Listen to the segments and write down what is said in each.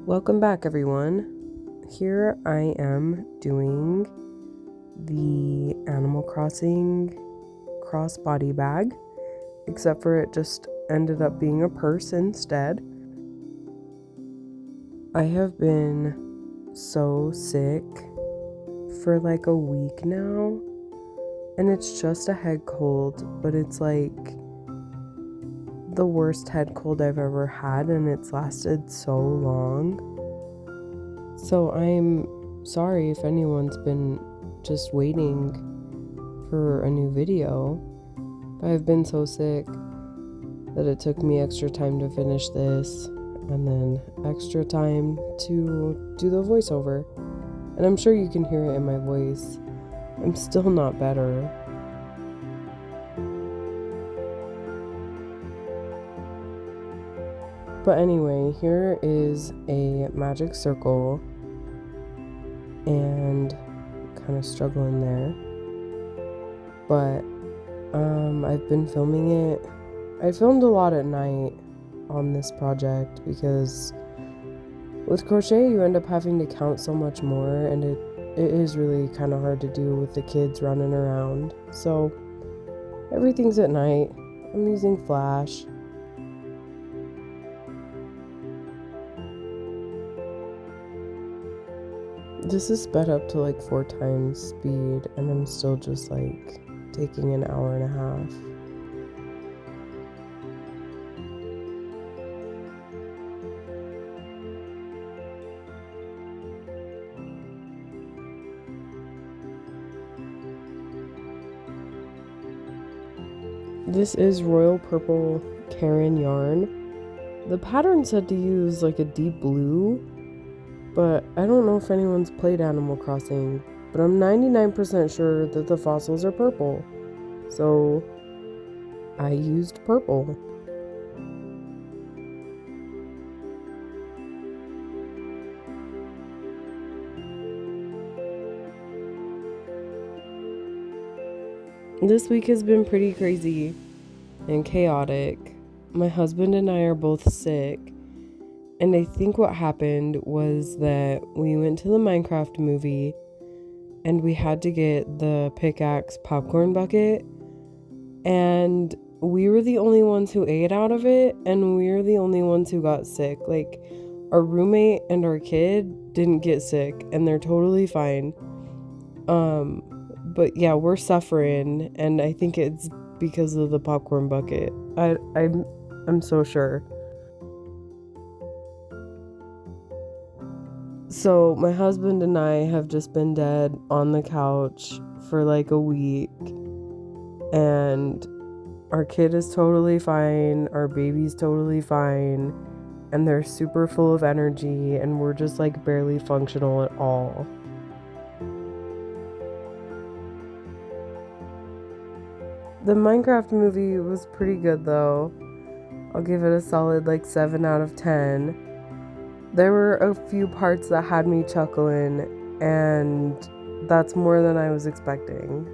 Welcome back, everyone. Here I am doing the Animal Crossing crossbody bag, except for it just ended up being a purse instead. I have been so sick for like a week now, and it's just a head cold, but it's like the worst head cold I've ever had, and it's lasted so long. So I'm sorry if anyone's been just waiting for a new video, but I've been so sick that it took me extra time to finish this, and then extra time to do the voiceover. And I'm sure you can hear it in my voice. I'm still not better. But anyway, here is a magic circle, and kind of struggling there. But I've been filming it. I filmed a lot at night on this project because with crochet you end up having to count so much more, and it is really kind of hard to do with the kids running around. So everything's at night. I'm using flash. This is sped up to like 4 times speed, and I'm still just like taking an hour and a half. This is Royal Purple Karen yarn. The pattern said to use like a deep blue, but I don't know if anyone's played Animal Crossing, but I'm 99% sure that the fossils are purple. So I used purple. This week has been pretty crazy and chaotic. My husband and I are both sick, and I think what happened was that we went to the Minecraft movie and we had to get the pickaxe popcorn bucket, and we were the only ones who ate out of it, and we were the only ones who got sick. Like, our roommate and our kid didn't get sick, and they're totally fine. But yeah, we're suffering, and I think it's because of the popcorn bucket. I'm so sure. So my husband and I have just been dead on the couch for like a week, and our kid is totally fine, our baby's totally fine, and they're super full of energy, and we're just like barely functional at all. The Minecraft movie was pretty good though. I'll give it a solid like 7 out of 10. There were a few parts that had me chuckling, and that's more than I was expecting.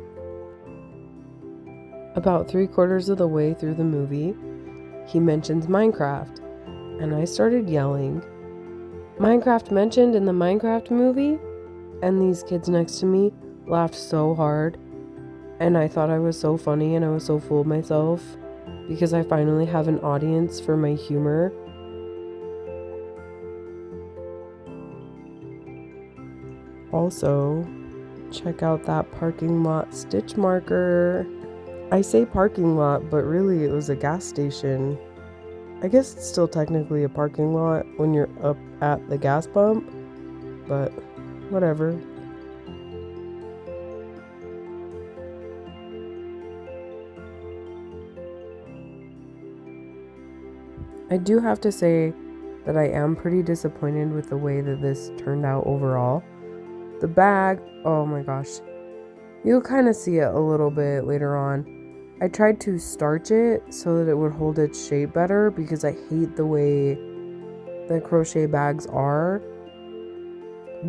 About 3/4 of the way through the movie, he mentions Minecraft, and I started yelling, "Minecraft mentioned in the Minecraft movie?" And these kids next to me laughed so hard, and I thought I was so funny, and I was so full of myself because I finally have an audience for my humor. Also, check out that parking lot stitch marker. I say parking lot, but really it was a gas station. I guess it's still technically a parking lot when you're up at the gas pump, but whatever. I do have to say that I am pretty disappointed with the way that this turned out overall. The bag, oh my gosh, you'll kind of see it a little bit later on. I tried to starch it so that it would hold its shape better because I hate the way the crochet bags are,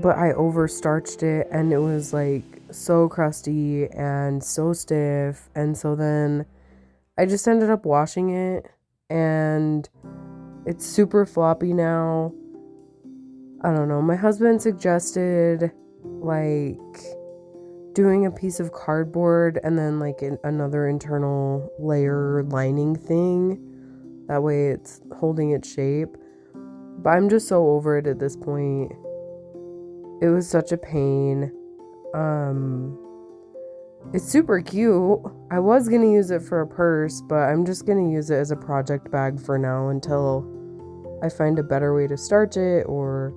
but I over starched it and it was like so crusty and so stiff, and so then I just ended up washing it, and it's super floppy now. I don't know. My husband suggested like doing a piece of cardboard and then like another internal layer lining thing. That way it's holding its shape. But I'm just so over it at this point. It was such a pain. It's super cute. I was going to use it for a purse, but I'm just going to use it as a project bag for now until I find a better way to starch it or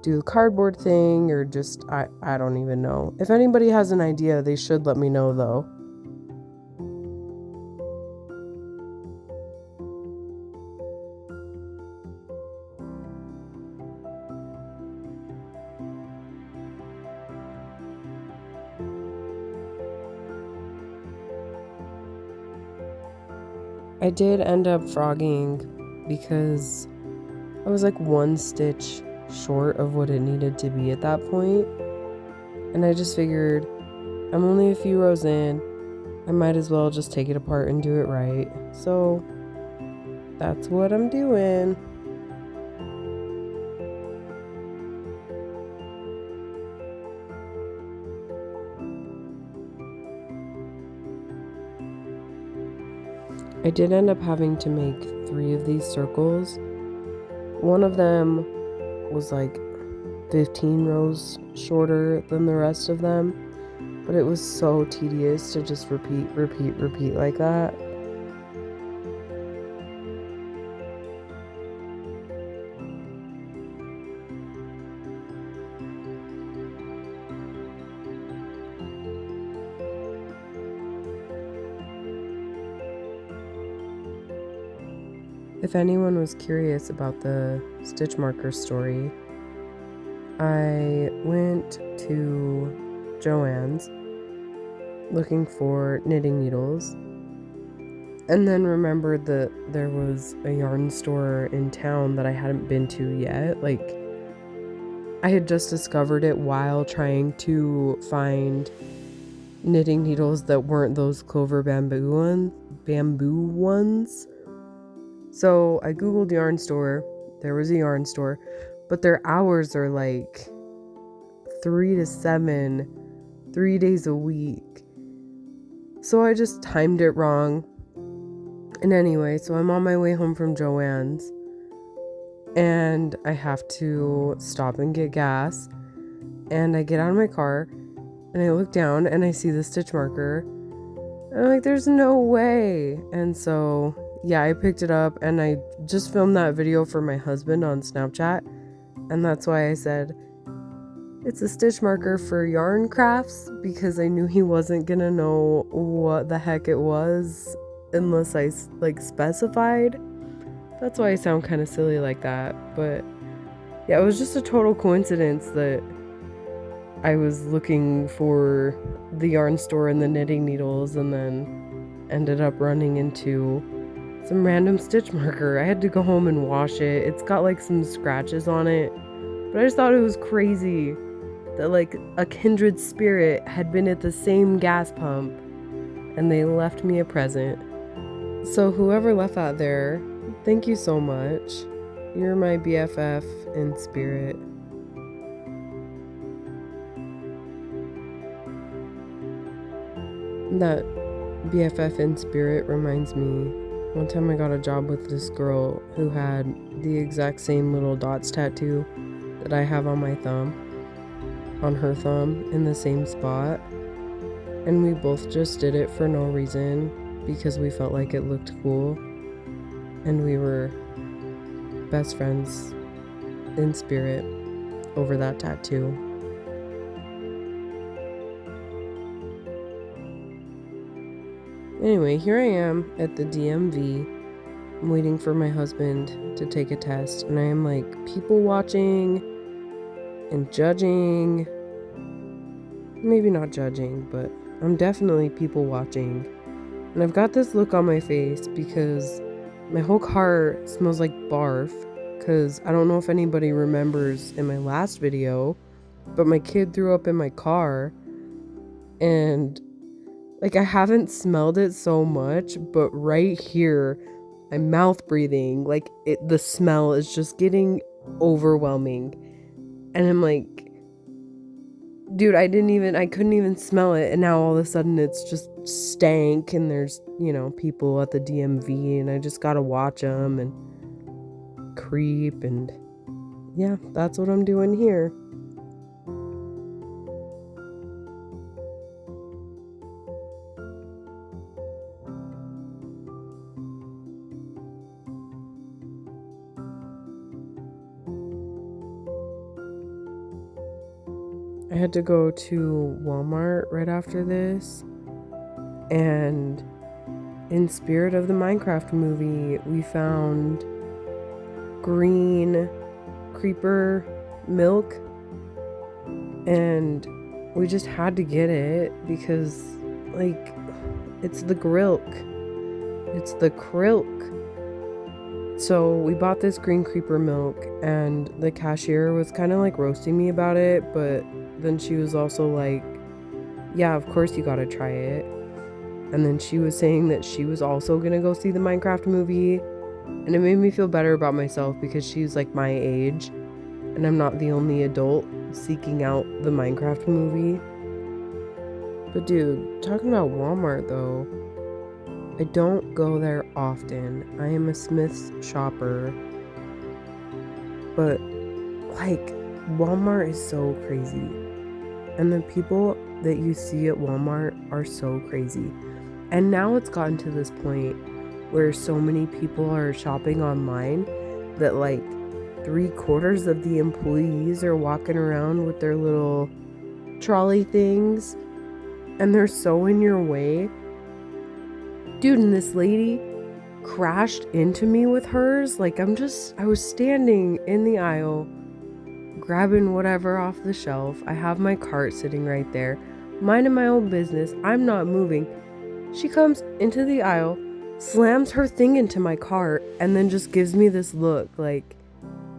do the cardboard thing or just, I don't even know. If anybody has an idea, they should let me know though. I did end up frogging because I was like one stitch short of what it needed to be at that point. And I just figured I'm only a few rows in. I might as well just take it apart and do it right. So that's what I'm doing. I did end up having to make 3 of these circles. One of them was like 15 rows shorter than the rest of them, but it was so tedious to just repeat like that. If anyone was curious about the stitch marker story, I went to Joann's looking for knitting needles and then remembered that there was a yarn store in town that I hadn't been to yet. Like, I had just discovered it while trying to find knitting needles that weren't those clover bamboo ones. So I googled yarn store. There was a yarn store, but their hours are like 3 to 7, 3 days a week. So I just timed it wrong. And anyway, so I'm on my way home from Joann's and I have to stop and get gas. And I get out of my car and I look down and I see the stitch marker. And I'm like, there's no way. And so yeah, I picked it up and I just filmed that video for my husband on Snapchat. And that's why I said it's a stitch marker for yarn crafts, because I knew he wasn't gonna know what the heck it was unless I like specified. That's why I sound kind of silly like that. But yeah, it was just a total coincidence that I was looking for the yarn store and the knitting needles and then ended up running into some random stitch marker. I had to go home and wash it. It's got like some scratches on it, but I just thought it was crazy that like a kindred spirit had been at the same gas pump and they left me a present. So whoever left that there, thank you so much. You're my BFF in spirit. That BFF in spirit reminds me, one time I got a job with this girl who had the exact same little dots tattoo that I have on my thumb, on her thumb, in the same spot. And we both just did it for no reason because we felt like it looked cool. And we were best friends in spirit over that tattoo. Anyway, here I am at the DMV. I'm waiting for my husband to take a test, and I am like people watching and judging. Maybe not judging, but I'm definitely people watching. And I've got this look on my face because my whole car smells like barf, because I don't know if anybody remembers in my last video, but my kid threw up in my car, and like I haven't smelled it so much, but right here I'm mouth breathing, like the smell is just getting overwhelming. And I'm like, dude, I couldn't even smell it. And now all of a sudden it's just stank and there's, people at the DMV and I just gotta watch them and creep. And yeah, that's what I'm doing here. I had to go to Walmart right after this, and in spirit of the Minecraft movie, we found green creeper milk, and we just had to get it because, like, it's the Grilk. It's the Krilk. So we bought this green creeper milk, and the cashier was kind of like roasting me about it, but then she was also like, yeah, of course you gotta try it. And then she was saying that she was also gonna go see the Minecraft movie, and it made me feel better about myself because she's like my age and I'm not the only adult seeking out the Minecraft movie. But dude, talking about Walmart though, I don't go there often. I am a Smith's shopper. But like, Walmart is so crazy. And the people that you see at Walmart are so crazy. And now it's gotten to this point where so many people are shopping online that like 3/4 of the employees are walking around with their little trolley things and they're so in your way. Dude, and this lady crashed into me with hers. Like, I was standing in the aisle grabbing whatever off the shelf. I have my cart sitting right there, minding my own business. I'm not moving. She comes into the aisle, slams her thing into my cart, and then just gives me this look like,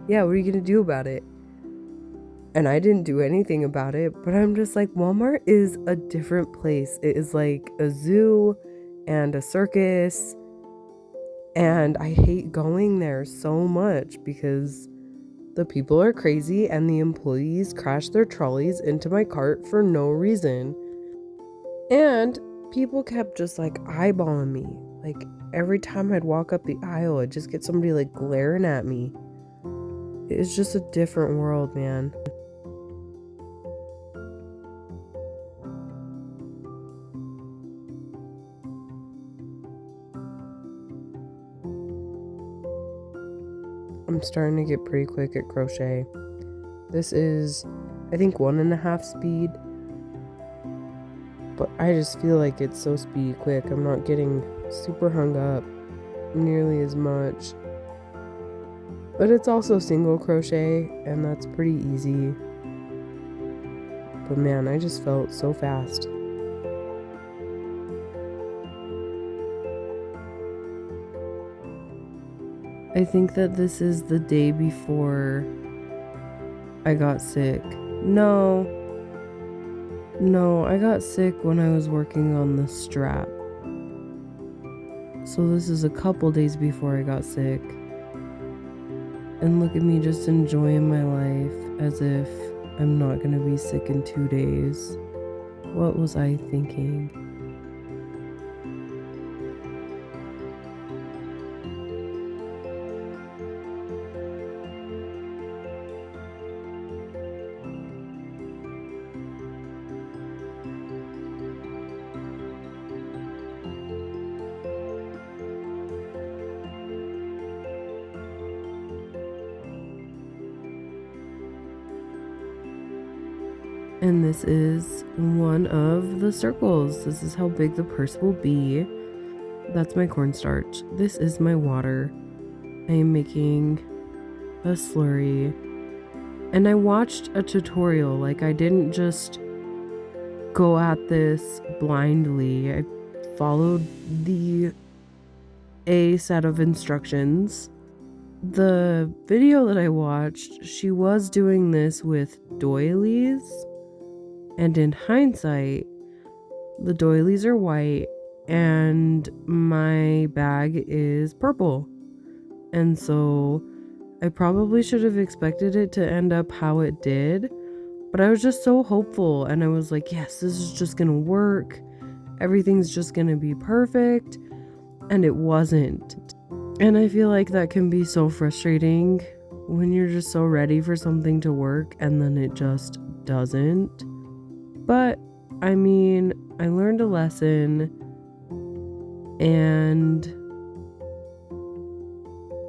yeah, what are you gonna do about it? And I didn't do anything about it, but I'm just like, Walmart is a different place. It is like a zoo and a circus, and I hate going there so much because the people are crazy and the employees crash their trolleys into my cart for no reason. And people kept just like eyeballing me. Like every time I'd walk up the aisle, I'd just get somebody like glaring at me. It's just a different world, man. I'm starting to get pretty quick at crochet. This is, I think, 1.5 speed. But I just feel like it's so speedy quick. I'm not getting super hung up nearly as much. But it's also single crochet, and that's pretty easy. But man, I just felt so fast. I think that this is the day before I got sick. No, I got sick when I was working on the strap. So this is a couple days before I got sick. And look at me just enjoying my life as if I'm not gonna be sick in 2 days. What was I thinking? And this is one of the circles. This is how big the purse will be. That's my cornstarch. This is my water. I am making a slurry. And I watched a tutorial. Like, I didn't just go at this blindly. I followed a set of instructions. The video that I watched, she was doing this with doilies. And in hindsight, the doilies are white and my bag is purple. And so I probably should have expected it to end up how it did, but I was just so hopeful and I was like, yes, this is just gonna work. Everything's just gonna be perfect. And it wasn't. And I feel like that can be so frustrating when you're just so ready for something to work and then it just doesn't. But I mean, I learned a lesson and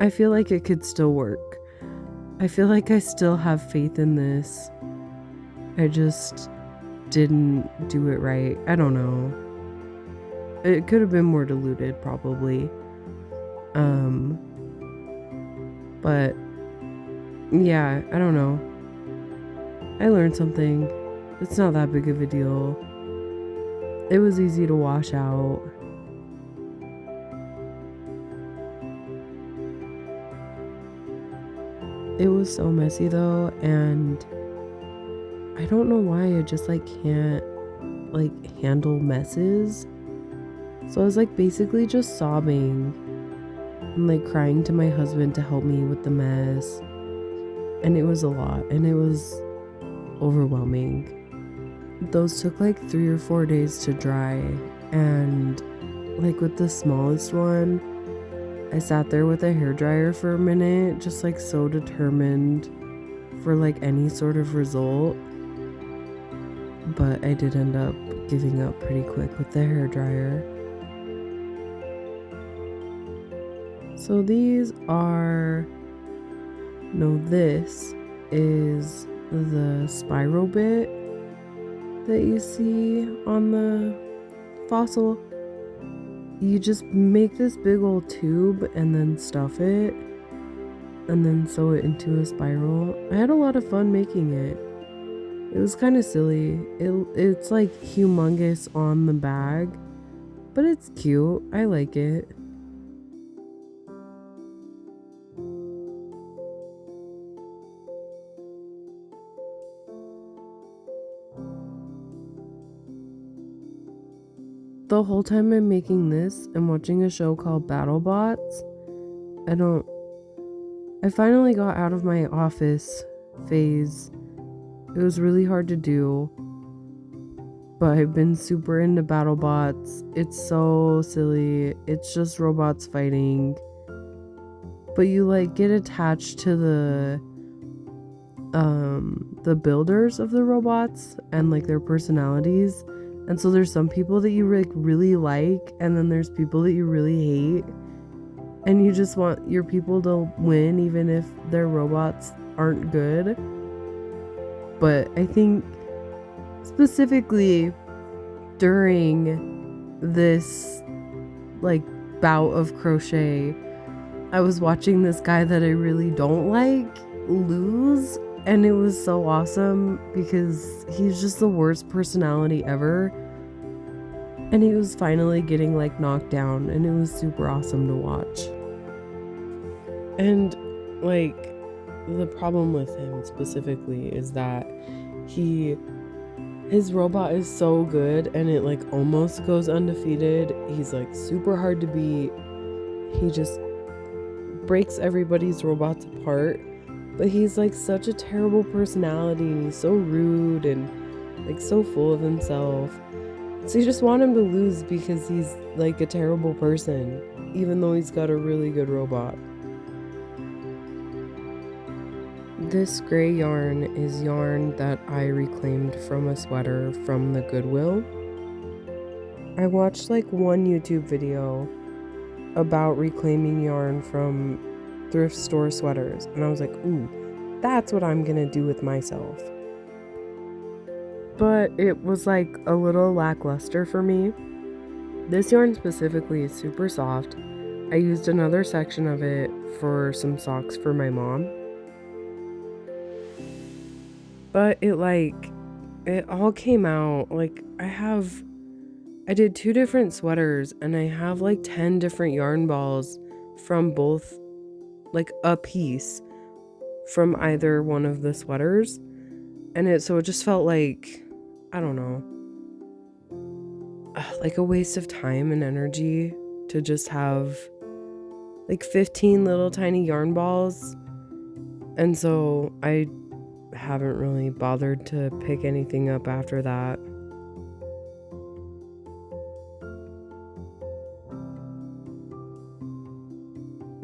I feel like it could still work. I feel like I still have faith in this. I just didn't do it right. I don't know. It could have been more diluted, probably. But yeah, I don't know. I learned something. It's not that big of a deal. It was easy to wash out. It was so messy though, and I don't know why I just can't handle messes. So I was basically just sobbing and crying to my husband to help me with the mess. And it was a lot and it was overwhelming. Those took 3 or 4 days to dry, and with the smallest one, I sat there with a hairdryer for a minute, just so determined for any sort of result. But I did end up giving up pretty quick with the hairdryer. So this is the spiral bit that you see on the fossil. You just make this big old tube and then stuff it and then sew it into a spiral. I had a lot of fun making it. It was kind of silly. It's humongous on the bag, but it's cute. I like it. The whole time I'm making this, I'm watching a show called BattleBots. I finally got out of my office phase. It was really hard to do, but I've been super into BattleBots. It's so silly. It's just robots fighting, but you get attached to the builders of the robots and their personalities. And so there's some people that you really like, and then there's people that you really hate. And you just want your people to win even if their robots aren't good. But I think specifically during this bout of crochet, I was watching this guy that I really don't like lose. And it was so awesome because he's just the worst personality ever. And he was finally getting knocked down, and it was super awesome to watch. And the problem with him specifically is that his robot is so good and it almost goes undefeated. He's super hard to beat. He just breaks everybody's robots apart. But he's such a terrible personality, and he's so rude and so full of himself. So you just want him to lose because he's a terrible person, even though he's got a really good robot. This gray yarn is yarn that I reclaimed from a sweater from the Goodwill. I watched one YouTube video about reclaiming yarn from thrift store sweaters, and I was ooh, that's what I'm gonna do with myself. But it was a little lackluster for me. This yarn specifically is super soft. I used another section of it for some socks for my mom. But it all came out. I did 2 different sweaters, and I have 10 different yarn balls from both, a piece from either one of the sweaters. And so it just felt I don't know, a waste of time and energy to just have 15 little tiny yarn balls And so I haven't really bothered to pick anything up after that.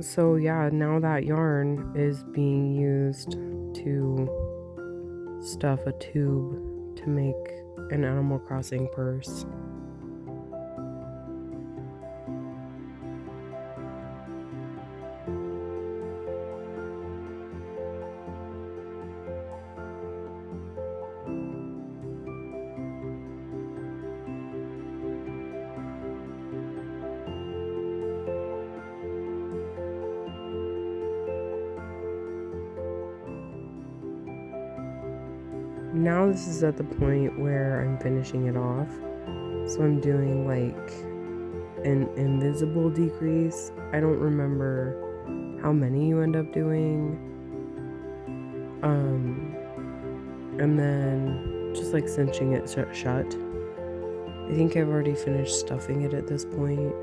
So yeah, now that yarn is being used to stuff a tube to make an Animal Crossing purse. Now this is at the point where I'm finishing it off. So I'm doing like an invisible decrease. I don't remember how many you end up doing. And then just like cinching it shut. I think I've already finished stuffing it at this point.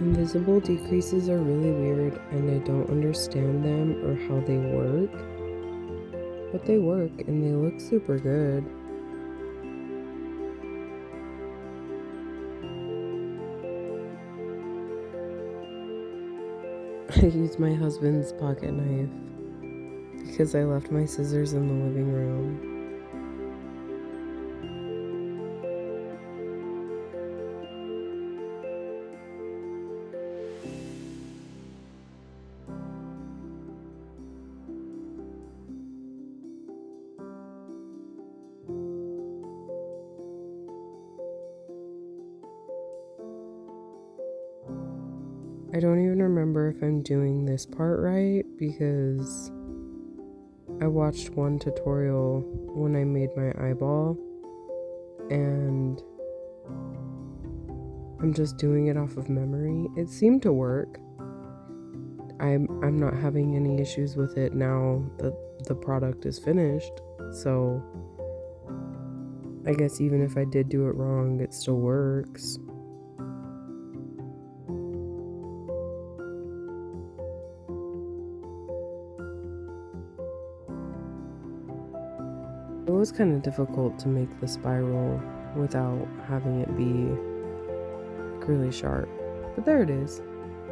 Invisible decreases are really weird and I don't understand them or how they work, but they work and they look super good. I used my husband's pocket knife because I left my scissors in the living room. I don't even remember if I'm doing this part right because I watched one tutorial when I made my eyeball and I'm just doing it off of memory. It seemed to work. I'm not having any issues with it now that the product is finished. So I guess even if I did do it wrong, it still works. It was kind of difficult to make the spiral without having it be really sharp. But there it is.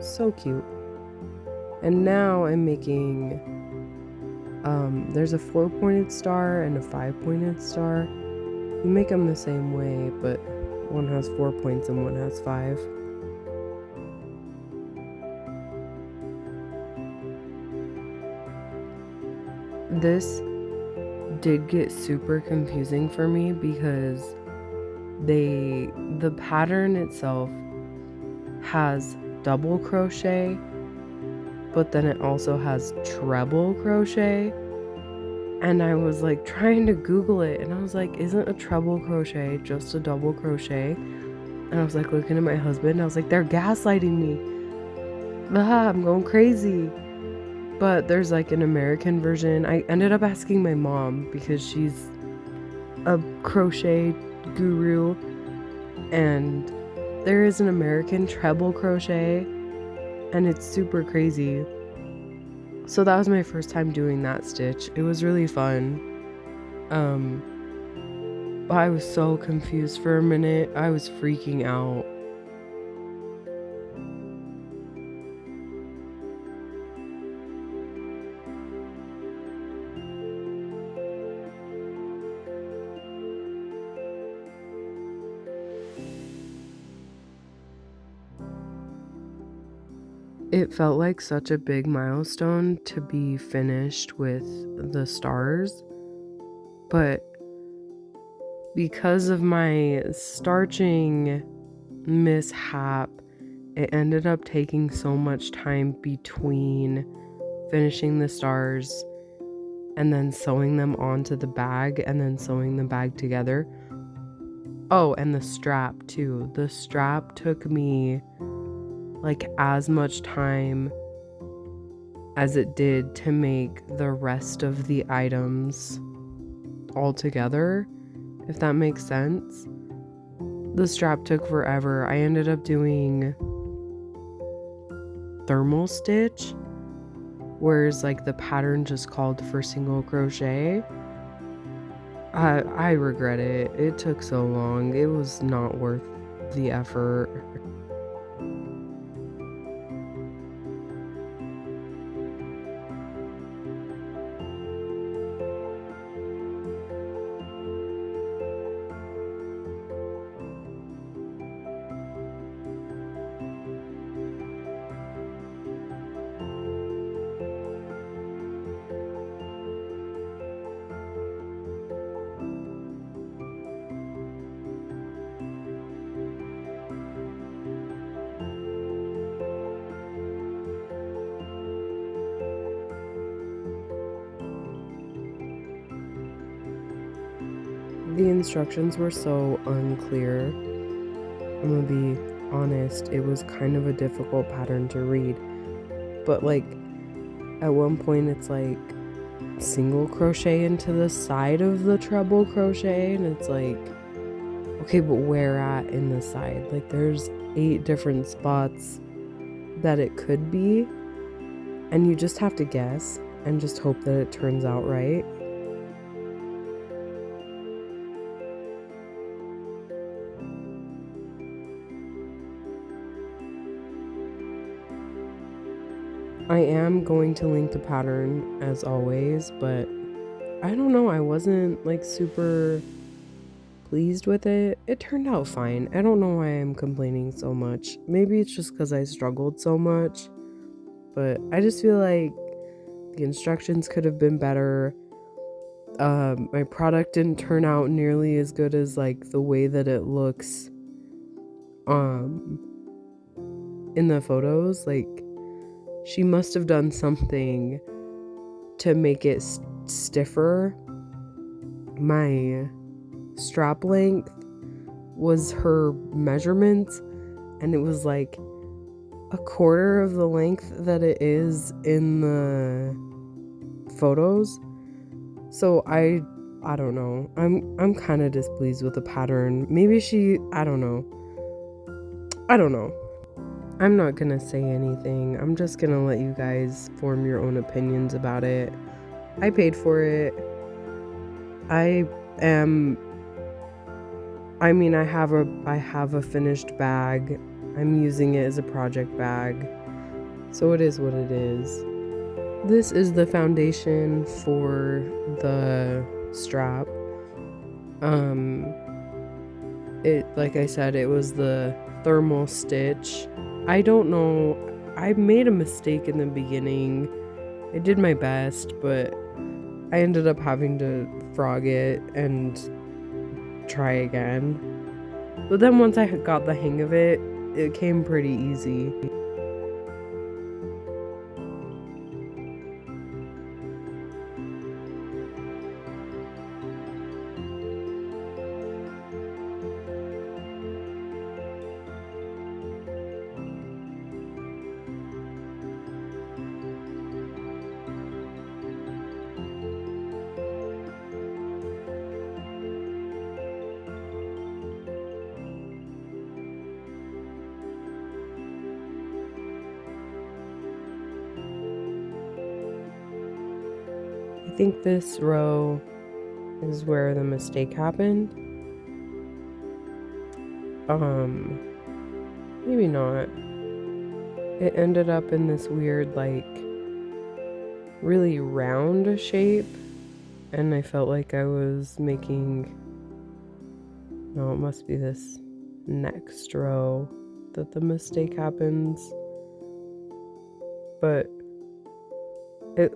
So cute. And now I'm making, there's a 4-pointed star and a 5-pointed star. You make them the same way, but one has 4 points and one has 5. This did get super confusing for me because the pattern itself has double crochet, but then it also has treble crochet. And I was like trying to Google it and I was like, isn't a treble crochet just a double crochet? And I was like looking at my husband and I was like, they're gaslighting me. I'm going crazy. But there's like an American version. I ended up asking my mom because she's a crochet guru, and there is an American treble crochet and it's super crazy. So that was my first time doing that stitch. It was really fun. But I was so confused for a minute. I was freaking out. It felt like such a big milestone to be finished with the stars, but because of my starching mishap, it ended up taking so much time between finishing the stars and then sewing them onto the bag and then sewing the bag together. Oh, and the strap too. The strap took me like as much time as it did to make the rest of the items all together, if that makes sense. The strap took forever. I ended up doing thermal stitch, whereas like the pattern just called for single crochet. I regret it. It took so long. It was not worth the effort. The instructions were so unclear. I'm gonna be honest, it was kind of a difficult pattern to read. But like at one point it's like single crochet into the side of the treble crochet, and it's like, okay, but where at in the side? Like there's 8 different spots that it could be, and you just have to guess and just hope that it turns out right. I am going to link the pattern as always, but I don't know, I wasn't like super pleased with it. It turned out fine. I don't know why I'm complaining so much. Maybe it's just because I struggled so much, but I just feel like the instructions could have been better. My product didn't turn out nearly as good as like the way that it looks in the photos. Like she must have done something to make it stiffer. My strap length was her measurements, and it was like a quarter of the length that it is in the photos. So I don't know. I'm kind of displeased with the pattern. Maybe I don't know. I'm not gonna say anything. I'm just gonna let you guys form your own opinions about it. I paid for it. I have a finished bag. I'm using it as a project bag. So it is what it is. This is the foundation for the strap. Like I said, it was the thermal stitch. I don't know. I made a mistake in the beginning. I did my best, but I ended up having to frog it and try again. But then once I got the hang of it, it came pretty easy. I think this row is where the mistake happened. Maybe not. It ended up in this weird, like, really round shape, and I felt like I was making, no, it must be this next row that the mistake happens. But it,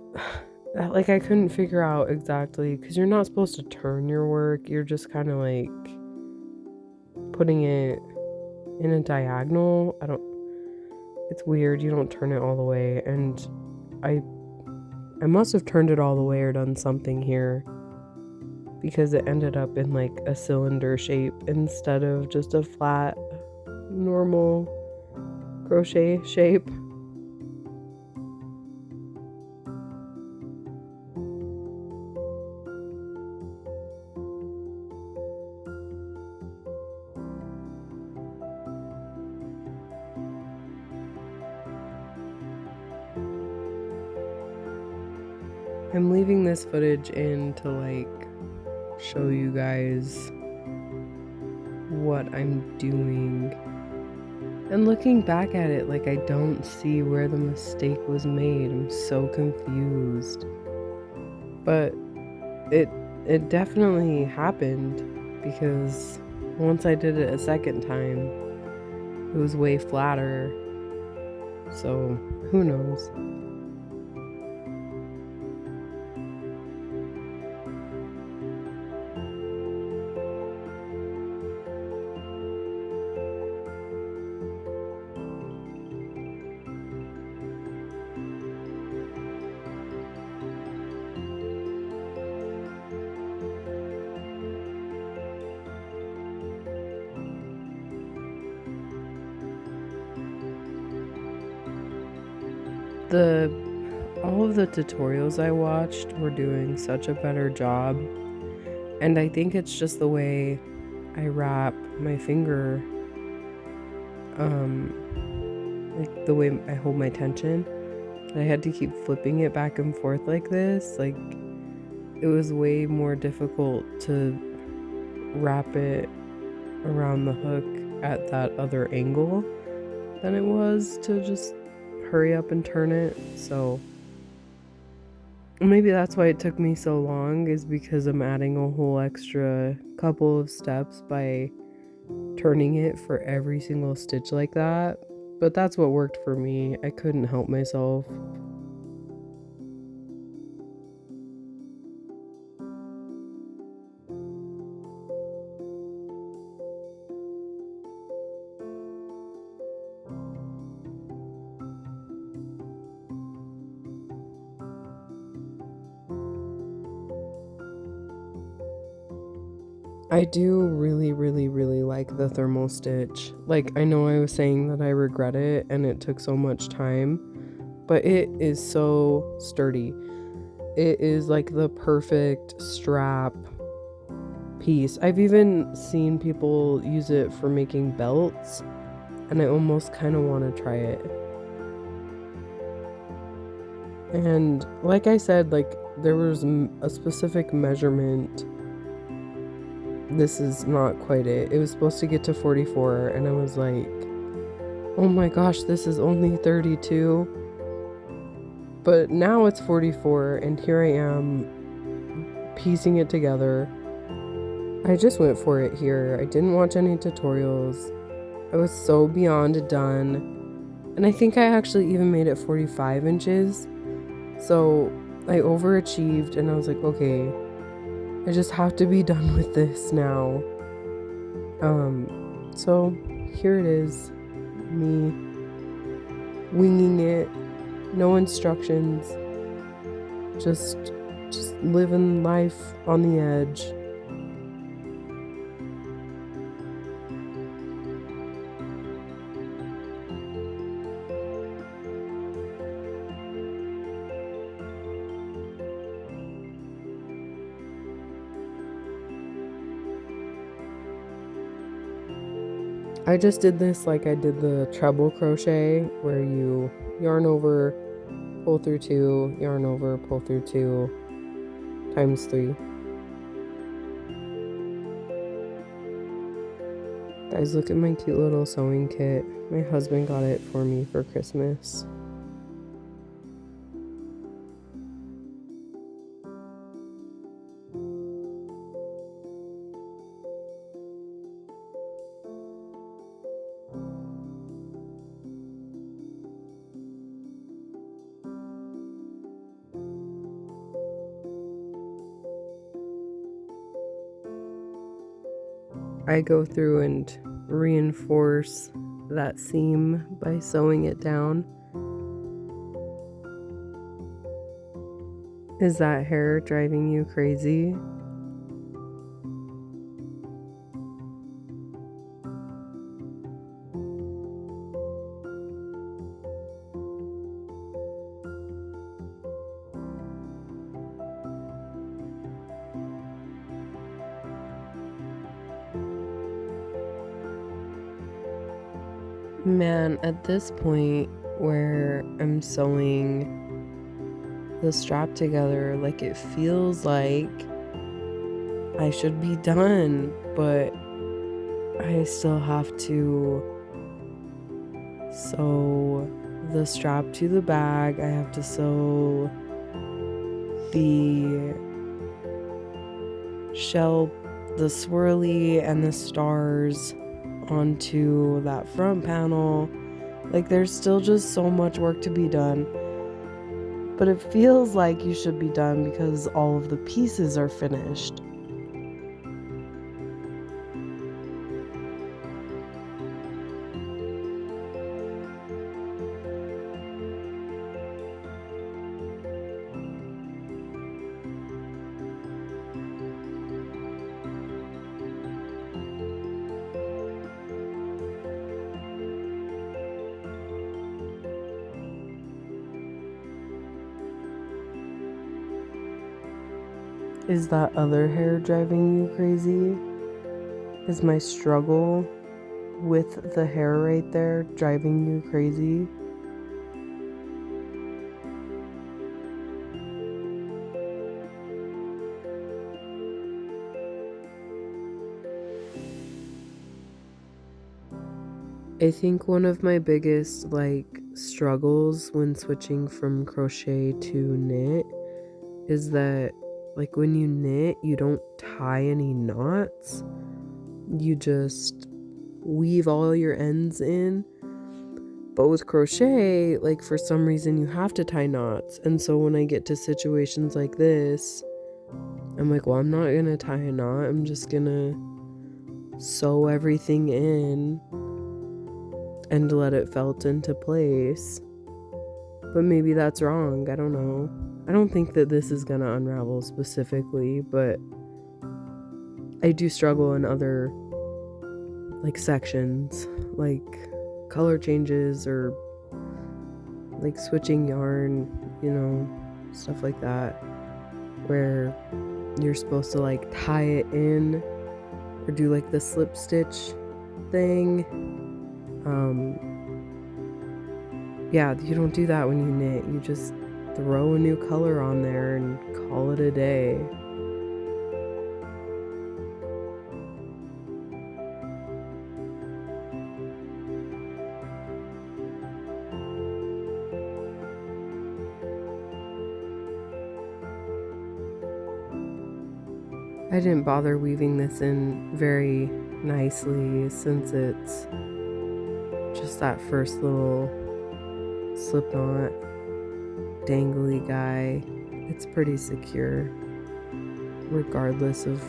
like, I couldn't figure out exactly, because you're not supposed to turn your work, you're just kind of like putting it in a diagonal. It's weird, you don't turn it all the way, and I must have turned it all the way or done something here, because it ended up in like a cylinder shape instead of just a flat normal crochet shape. I'm leaving this footage in to like show you guys what I'm doing. And looking back at it, like I don't see where the mistake was made. I'm so confused. But it definitely happened because once I did it a second time, it was way flatter. So, who knows? All of the tutorials I watched were doing such a better job, and I think it's just the way I wrap my finger, like the way I hold my tension. I had to keep flipping it back and forth like this. Like it was way more difficult to wrap it around the hook at that other angle than it was to just hurry up and turn it. So maybe that's why it took me so long, is because I'm adding a whole extra couple of steps by turning it for every single stitch like that. But that's what worked for me. I couldn't help myself. I do really, really, really like the thermal stitch. Like, I know I was saying that I regret it and it took so much time, but it is so sturdy. It is like the perfect strap piece. I've even seen people use it for making belts, and I almost kind of want to try it. And like I said, like there was a specific measurement. This is not quite it. It was supposed to get to 44, and I was like, oh my gosh, this is only 32. But now it's 44, and here I am piecing it together. I just went for it here. I didn't watch any tutorials. I was so beyond done. And I think I actually even made it 45 inches. So I overachieved, and I was like, okay, I just have to be done with this now. So here it is, me winging it, no instructions, just living life on the edge. I just did this like I did the treble crochet, where you yarn over, pull through 2, yarn over, pull through 2, times 3. Guys, look at my cute little sewing kit. My husband got it for me for Christmas. I go through and reinforce that seam by sewing it down. Is that hair driving you crazy? Man, at this point where I'm sewing the strap together. Like, it feels like I should be done, but I still have to sew the strap to the bag. I have to sew the shell, the swirly and the stars onto that front panel. Like, there's still just so much work to be done, but it feels like you should be done because all of the pieces are finished. Is that other hair driving you crazy? Is my struggle with the hair right there driving you crazy? I think one of my biggest struggles when switching from crochet to knit is that when you knit, you don't tie any knots. You just weave all your ends in. But with crochet, for some reason you have to tie knots. And so when I get to situations like this, I'm like, well, I'm not gonna tie a knot. I'm just gonna sew everything in and let it felt into place. But maybe that's wrong. I don't know. I don't think that this is gonna unravel specifically, but I do struggle in other sections, like color changes or switching yarn, stuff like that, where you're supposed to tie it in or do the slip stitch thing. Yeah, you don't do that when you knit. You just throw a new color on there and call it a day. I didn't bother weaving this in very nicely since it's just that first little slip knot dangly guy. It's pretty secure regardless of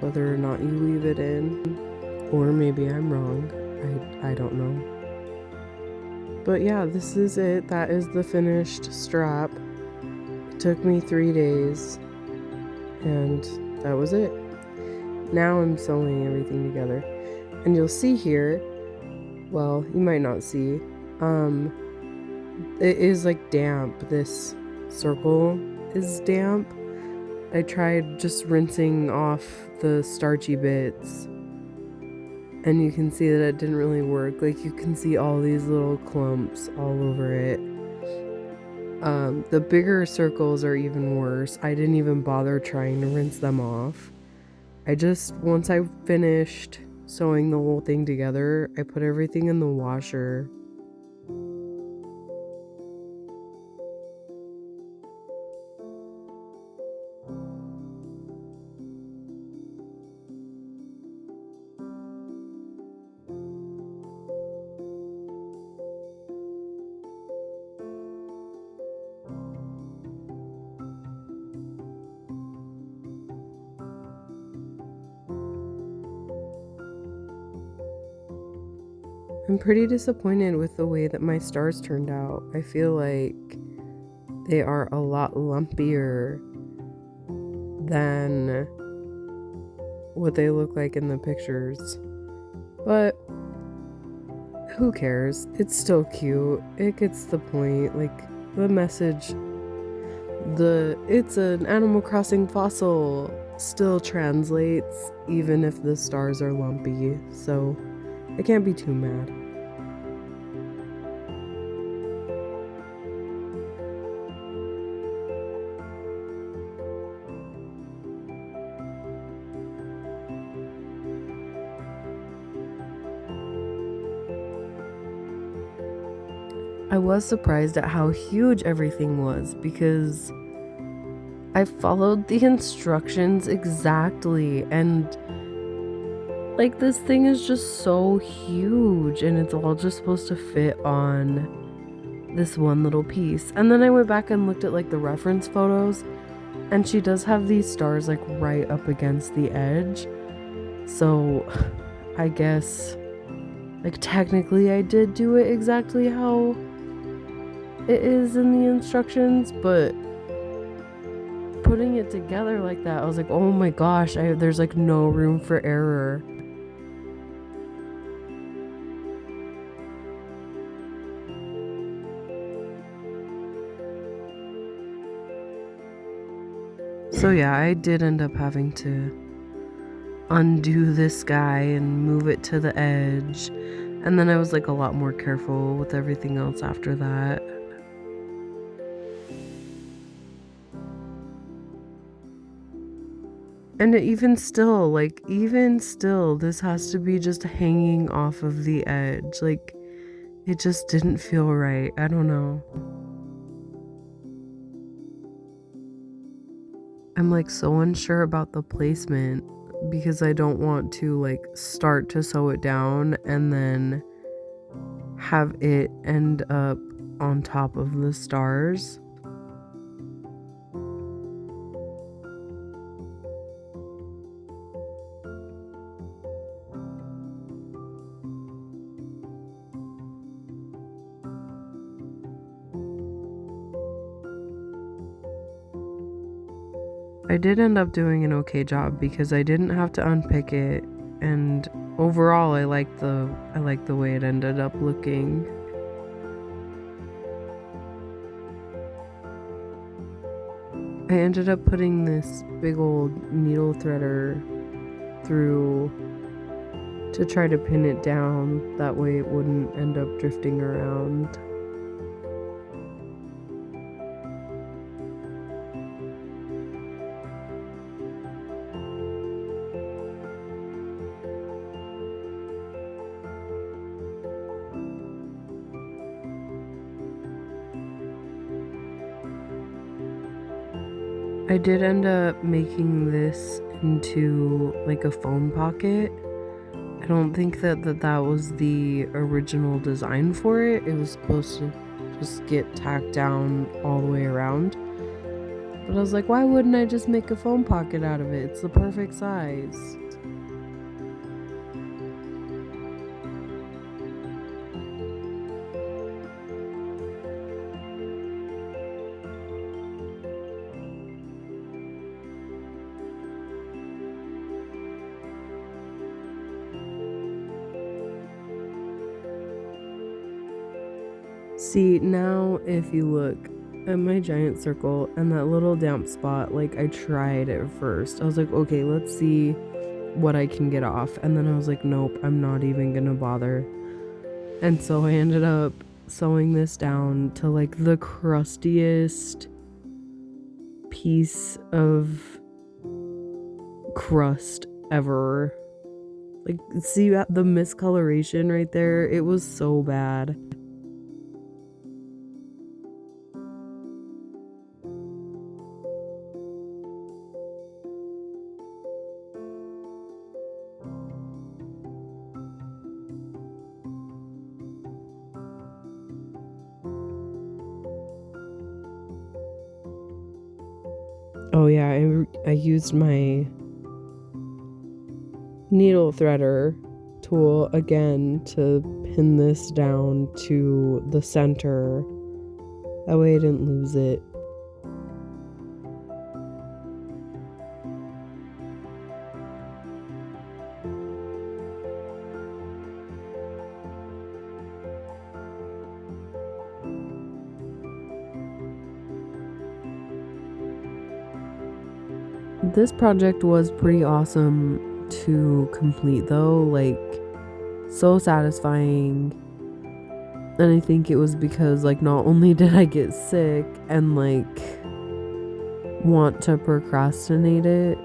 whether or not you weave it in, or maybe I'm wrong. I don't know. But yeah, this is it. That is the finished strap. It took me 3 days and that was it. Now I'm sewing everything together, and you'll see here, well, you might not see, it is damp. This circle is damp. I tried just rinsing off the starchy bits, and you can see that it didn't really work. You can see all these little clumps all over it. The bigger circles are even worse. I didn't even bother trying to rinse them off. Once I finished sewing the whole thing together, I put everything in the washer. I'm pretty disappointed with the way that my stars turned out. I feel like they are a lot lumpier than what they look like in the pictures. But who cares? It's still cute. It gets the point. The message, it's an Animal Crossing fossil still translates even if the stars are lumpy. So I can't be too mad. I was surprised at how huge everything was because I followed the instructions exactly, and like this thing is just so huge and it's all just supposed to fit on this one little piece. And then I went back and looked at like the reference photos, and she does have these stars like right up against the edge. So I guess like technically I did do it exactly how it is in the instructions, but putting it together like that, I was like, oh my gosh, there's like no room for error. So yeah, I did end up having to undo this guy and move it to the edge, and then I was like a lot more careful with everything else after that. And even still, this has to be just hanging off of the edge. Like, it just didn't feel right. I don't know. I'm like so unsure about the placement because I don't want to like start to sew it down and then have it end up on top of the stars. I did end up doing an okay job because I didn't have to unpick it, and overall I like the way it ended up looking. I ended up putting this big old needle threader through to try to pin it down, that way it wouldn't end up drifting around. I did end up making this into like a phone pocket. I don't think that was the original design for it. It was supposed to just get tacked down all the way around. But I was like, why wouldn't I just make a phone pocket out of it? It's the perfect size. See, now if you look at my giant circle and that little damp spot, like I tried at first. I was like, okay, let's see what I can get off. And then I was like, nope, I'm not even gonna bother. And so I ended up sewing this down to like the crustiest piece of crust ever. Like, see the miscoloration right there? It was so bad. Oh yeah, I used my needle threader tool again to pin this down to the center. That way I didn't lose it. This project was pretty awesome to complete though, like so satisfying. And I think it was because like not only did I get sick and like want to procrastinate it,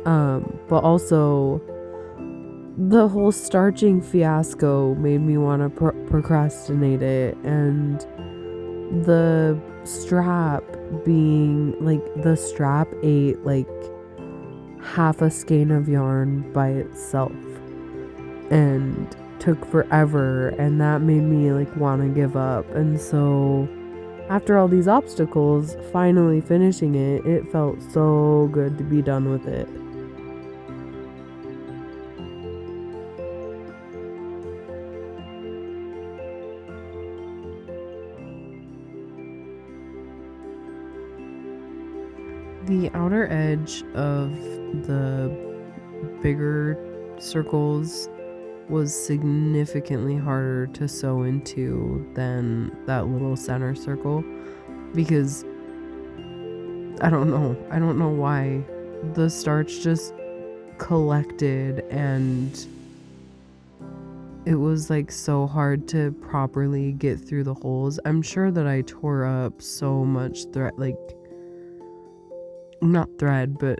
but also the whole starching fiasco made me want to procrastinate it, and the strap being like, the strap ate like half a skein of yarn by itself and took forever, and that made me like want to give up. And so after all these obstacles, finally finishing it, it felt so good to be done with it. The outer edge of the bigger circles was significantly harder to sew into than that little center circle, because I don't know why the starch just collected, and it was like so hard to properly get through the holes. I'm sure that I tore up so much thread, like not thread, but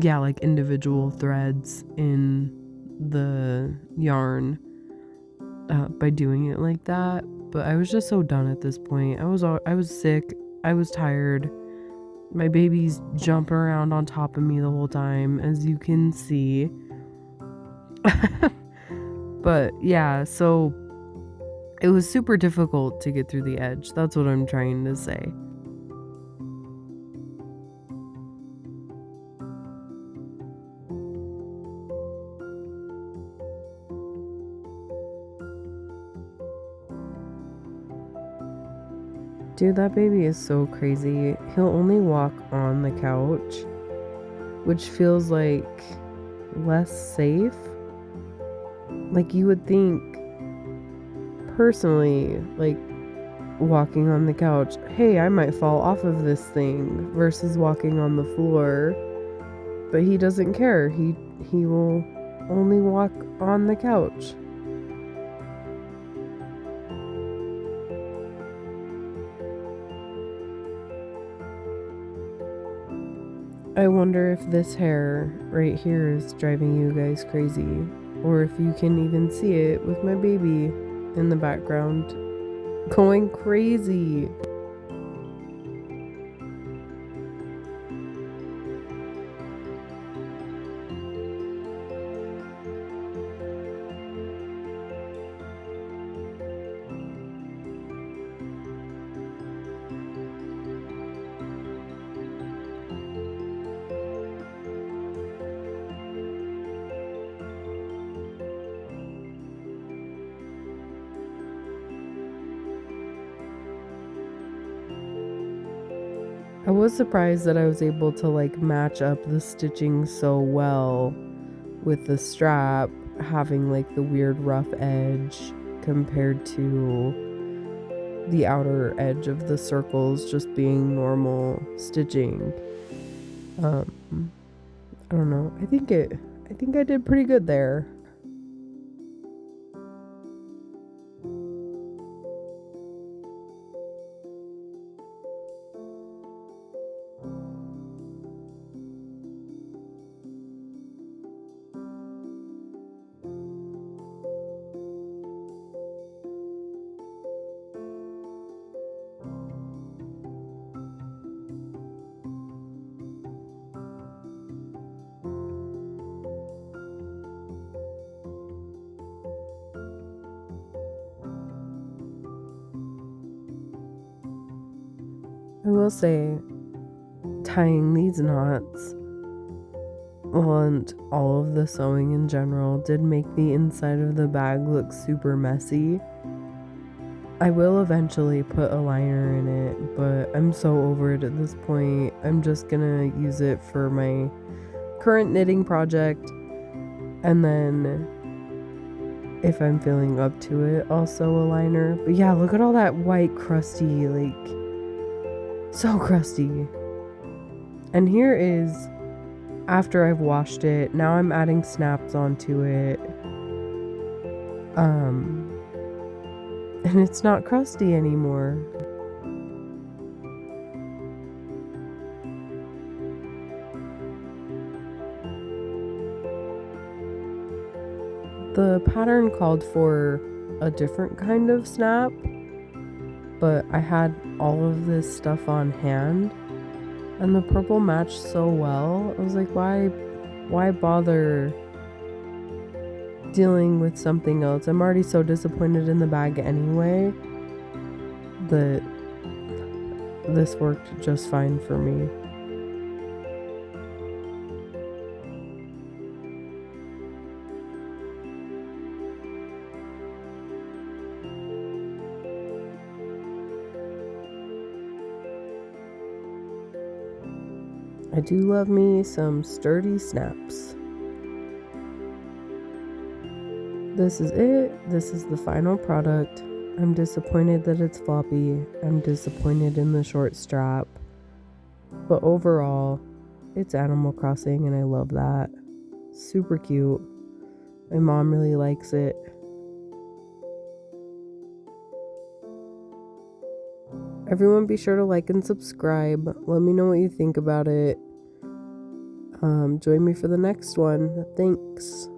yeah, like individual threads in the yarn by doing it like that. But I was just so done at this point. I was sick. I was tired. My baby's jumping around on top of me the whole time, as you can see. But yeah, so it was super difficult to get through the edge. That's what I'm trying to say. Dude, that baby is so crazy. He'll only walk on the couch, which feels like less safe. Like, you would think, personally, like, walking on the couch, hey, I might fall off of this thing, versus walking on the floor. But he doesn't care. He will only walk on the couch. I wonder if this hair right here is driving you guys crazy, or if you can even see it with my baby in the background going crazy. I was surprised that I was able to like match up the stitching so well with the strap having like the weird rough edge compared to the outer edge of the circles just being normal stitching. I don't know. I think I did pretty good there. I will say, tying these knots, and all of the sewing in general, did make the inside of the bag look super messy. I will eventually put a liner in it, but I'm so over it at this point. I'm just gonna use it for my current knitting project, and then if I'm feeling up to it, I'll sew a liner. But yeah, look at all that white crusty, like, so crusty. And here is after I've washed it. Now I'm adding snaps onto it. And it's not crusty anymore. The pattern called for a different kind of snap, but I had all of this stuff on hand and the purple matched so well. I was like, why bother dealing with something else? I'm already so disappointed in the bag anyway that this worked just fine for me. I do love me some sturdy snaps. This is it. This is the final product. I'm disappointed that it's floppy. I'm disappointed in the short strap. But overall, it's Animal Crossing and I love that. Super cute. My mom really likes it. Everyone be sure to like and subscribe. Let me know what you think about it. Join me for the next one. Thanks.